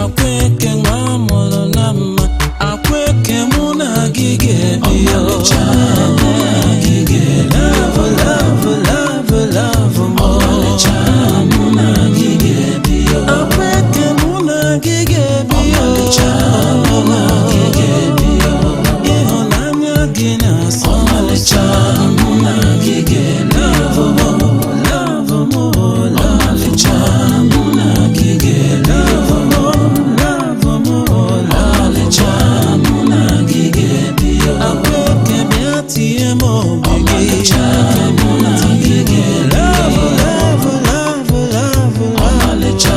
Akwaeke nwa mụrụ na mma, Akwaeke mụ na gị ga-ebi ọmalịcha mụ na gị ga-ebi love ọmalịcha mụ na gị ga-ebi Akwaeke mụ na gị ga-ebi ọmalịcha mụ na gị ga-ebi ịhụnanya gị na-asọ ọmalịcha mụ na gị ga-ebi ọmalịcha mụ na gị ga-ebi Akwaeke bịa tie m obi gị ọmalịcha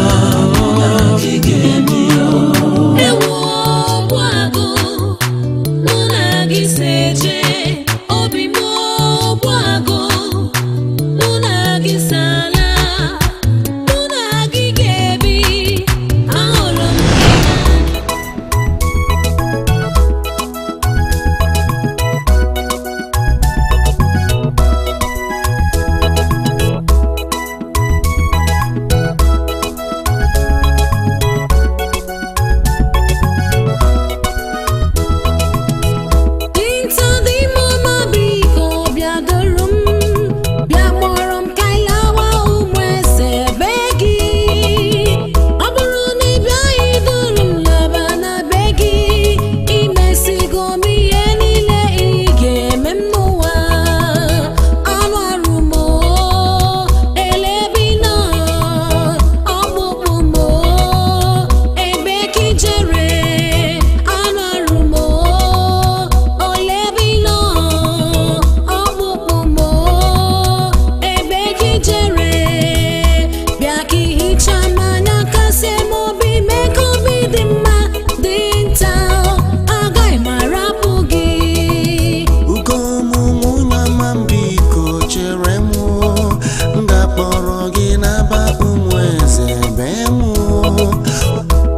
mụ na gị ga-ebi ewu ọgbụ agụ mụ na gị seje obi m ọgbụ agụ mụ na gị sala mụ na gị ga-ebi ahụrụ m gị dinta dị mama biko bịa duru m bịa kpọrọ m ka anyị lawa ụmụ eze be gị ọ bụrụ na ị bịaghị duru m laba na be gị imesigo m ihe niile ị ga-eme m n'ụwa anụ arụ m elebi nọ ọkpụkpụ m ebe ka ị jere anụ arụ m olebi nọ ọkpụkpụ m ebe ka ị jere bịa ka ihicha m anya kasị m obi mee ka obi dị mma dinta agaghị m arapụ gị Ugo mụ nwunye ọma m biko chere m ga-akpọrọ gị n'aba ụmụ eze bee m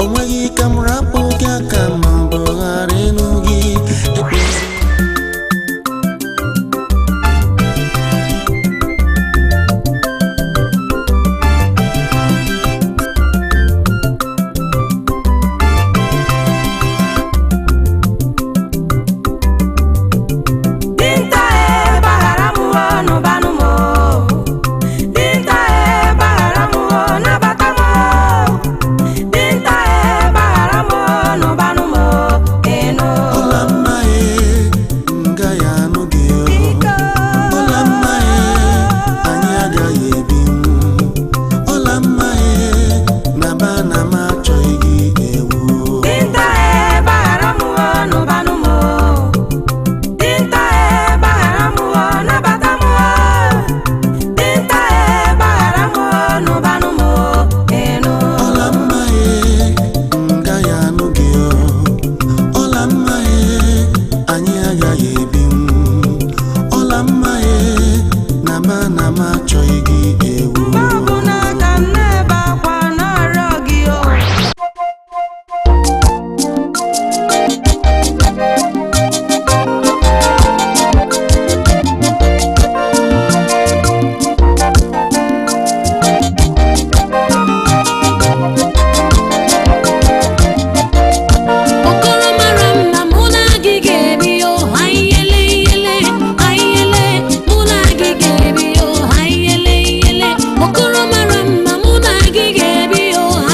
o nweghị ka m rapụ gị aka ma ọ bụ ghara ịnụ gị dinta baghara m n'ụbanụ m dinta baghara m nabata m dinta baghara m n'ụbanụ m ịnụ ọla mma nga ya anụ gị ọla mma anyị agaghị ebi ọla mma na ba na m achọghị gị ewu dinta baghara m n'ụbanụ m dinta baghara m nabata m dinta baghara m n'ụbanụ m ịnụ ọla mma nga ya anụ gị ọla mma anyị agaghị ebi ọla mma na m achọghị gị ewu ọ bụ n'aka nne ebe akwa na-arịọ gị okoro mara mma mụ na gị ga-ebi anyị yele yele mụ na gị ga-ebi anyị yele yele okoro mara mma mụ na gị ga-ebi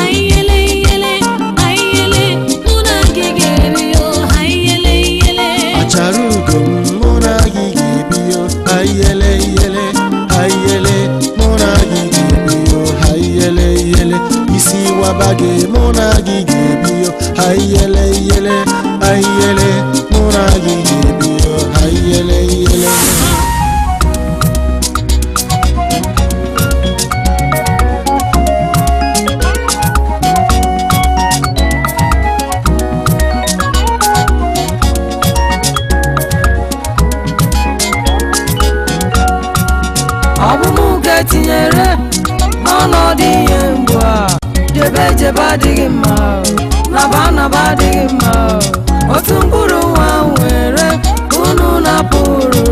anyị yele yele mụ na gị ga-ebi anyị yele yele achara ugo mụ na gị ga-ebi ayele mụ na gị ga-ebi ayele isi waba gị mụ na gị ga-ebi ayele mụ na gị ga-ebi ayele ọ bụ mụ ga-etinyere n'ọnọdụ ihe mgbu a jebe adịghị mma naba adịghị mma otu mkpụrụ nwa nwere unu napụrụ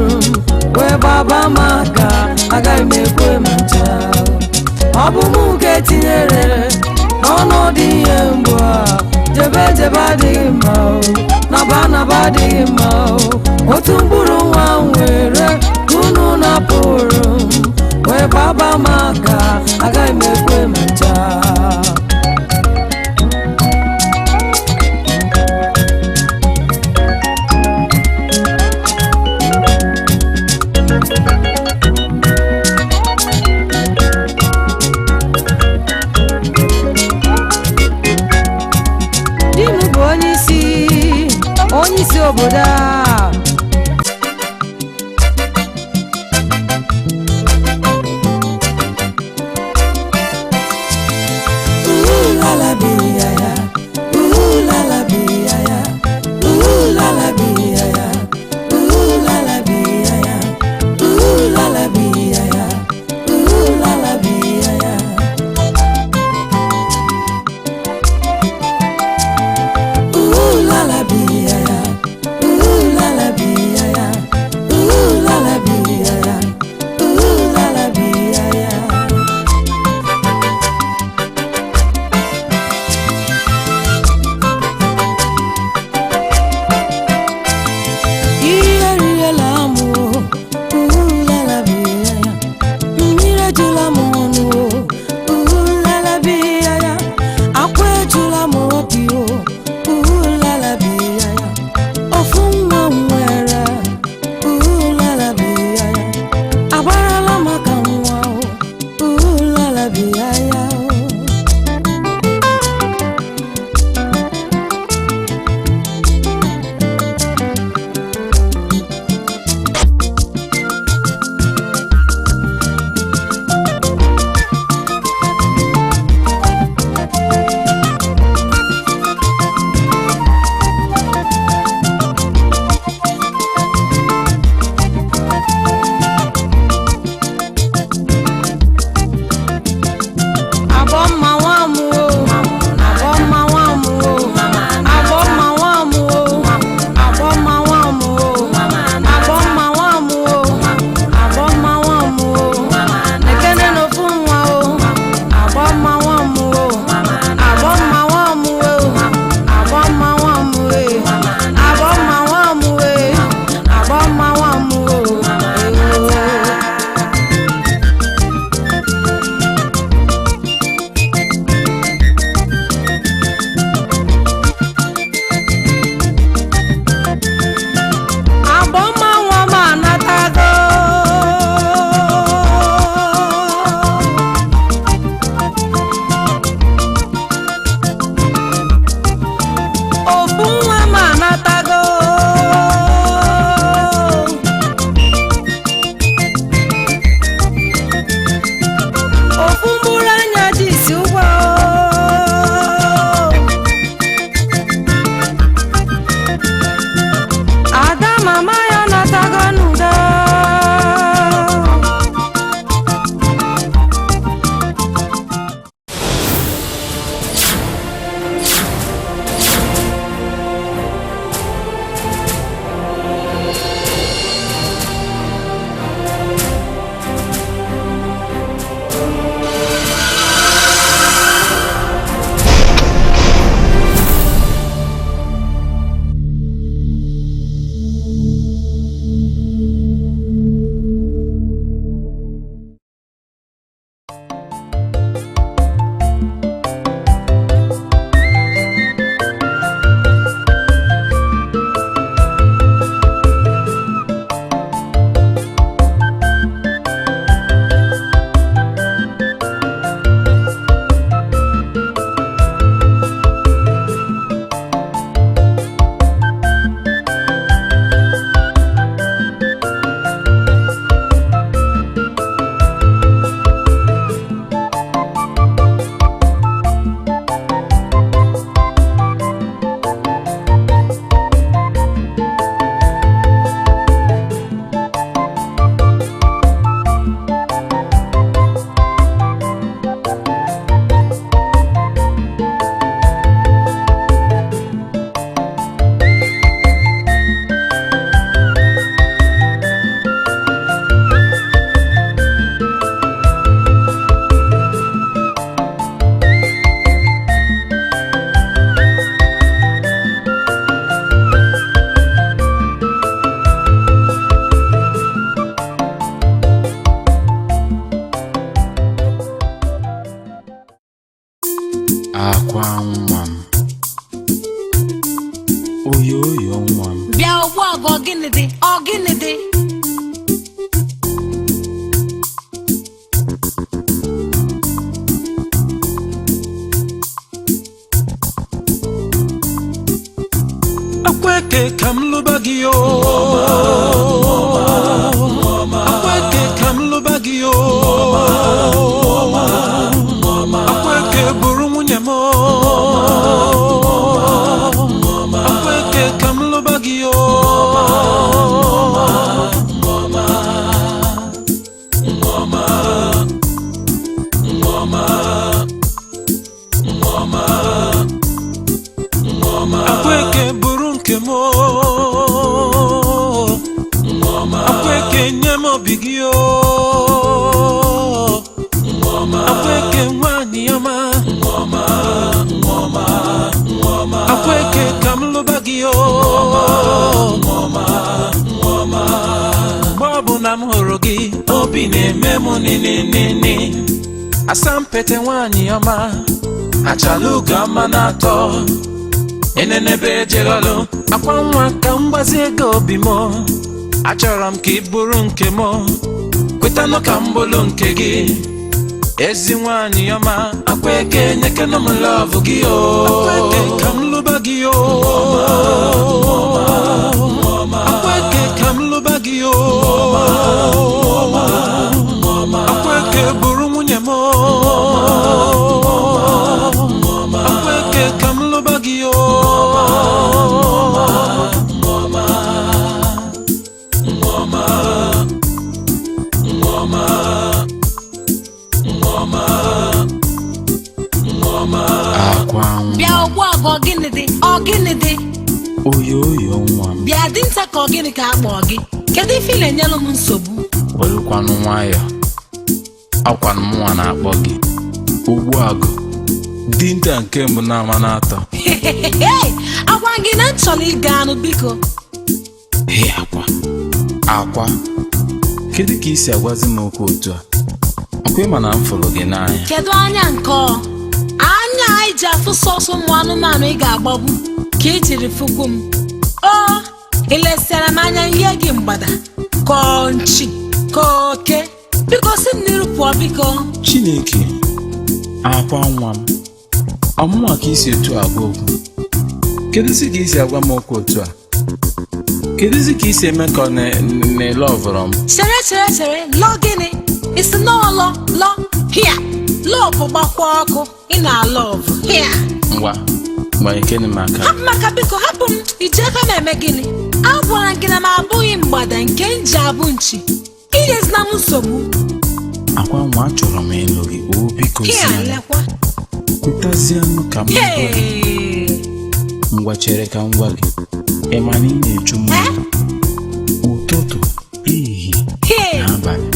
wee gbaba maka agaghị m ekwe ma ncha ọ bụ mụ ga-etinyere n'ọnọdụ ihe mgbu a adịghị mma o, naba adịghị mma o. Otu mkpụrụ nwa nwere unu napụrụ m wee gbaba m aka, agaghị m ekwe mecha. Di m bụ onye isi obodo a. La oyoyo nwa m. Bịa ugbu a gị gịnị dị? Ọ gịnị dị? Akwaeke ka m lụba gị o. Akwaeke ka m lụba gị o. Akwaeke bụrụ nwunye m. Akwaeke ka m lụba gị o. Akwaeke bụrụ nke m. Akwaeke nye m obi gị o. Akwaeke nwanyị ọma. Akwaeke ka m lụba gị o. Mgbe ọ bụ na m hụrụ gị, obi na-eme m nini. Asampete nwanyị ọma, achaluga mma na-atọ. Enenebe ejegolu, akwa nwa ka m gbazie gị obi m. Achọrọ m ka ị bụrụ nke m. Kwetanụ ka m bụrụ nke gị. Ezi nwanyị ọma, Akwaeke nyekena m love gị o. Akwaeke ka m lụba gị o. Akwaeke ka m lụba gị o. Akwaeke bụrụ nwunye m. Akwaeke ka m lụba gị o. Akwa Bịa ugbu a gị gịnị dị? Ọ gịnị dị? oyoyo nwa m. Bịa dinta ka ọ gịnị ka akpọ gị? Kedu ife ile nyelụ m nsogbu? Welukwanụ nwayọ. Akwanụ m nwa na-akpọ gị. Ugbu agụ. Dinta nke mbụ na-ama n'atọ. Agwa gị na nchọrọ ịga anụ biko. Akwa. Akwa. Kedu ka isi agwazi m okwu otu a? Akwa ịma na m fụrụ gị n'anya. Kedu anya nke ọ? Anya anyị ji afụ sọsọ ụmụ anụmanụ ị ga-agbagbu ka ị jiri fụkwu m. O ilesara m anya ihe gị mgbada ka ọ nchi ka oke. Biko si m n'iru pụọ biko. Chineke. Akwa nwa m. Ọmụma ka isi otu agwa okwu. Kedụzi ka isi agwa m okwu otu a? Kedụzi ka isi eme ka ọ na-elọvụrụ m? Chere lọ gịnị? Isi n'ọlọ lọ hịa lọvụ gbakwa ọkụ ị na-alọvụ hịa. Ngwa ekene m aka. Hapụ maka biko hapụ m. Iji aka na-eme gịnị? Agwara gị na m abụghị mgbada nke m ji abụ nchi. Inyezina m nsogbu. Akwa nwa achọrọ m ịlụ gị o biko Hịa lekwa. Kwutazie m ka m gwa gị. Ngwa chere ka m gwa gị. Ị ma na ị na-eju m ụtụtụ ehihie na abalị.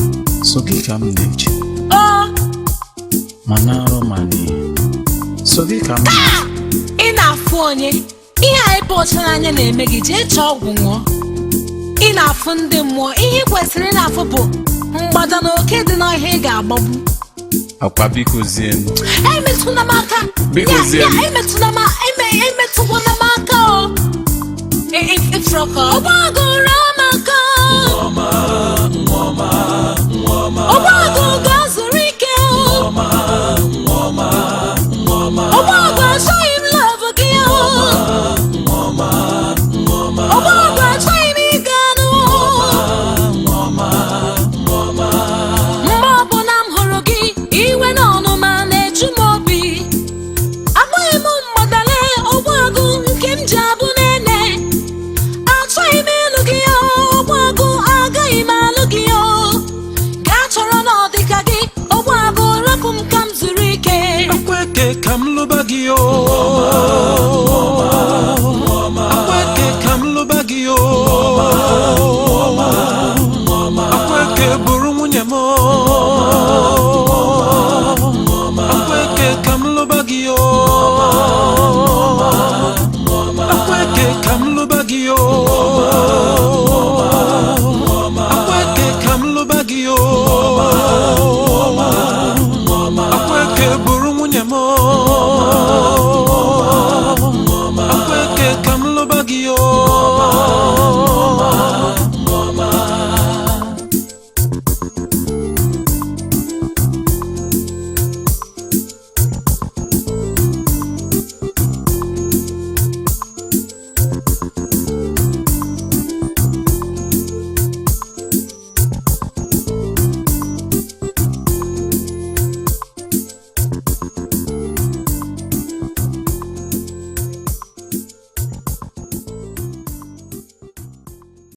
So gị ka m na-eche. Ma na-arụ ma n'ihe. So gị ka m Ị na-afụ onye ihe anyị bụ ọcha n'anya na-eme gị jee chọọ ọgwụ ṅụọ. Ị na-afụ ndị mmụọ ihe ị kwesịrị ịna-afụ bụ mgbada na oke dị n'ọhịa ị ga-agbagbu. Akwa biko zie m. Emetụla m aka. Biko zie m. Emetụkwana m aka o. Ifrọkọ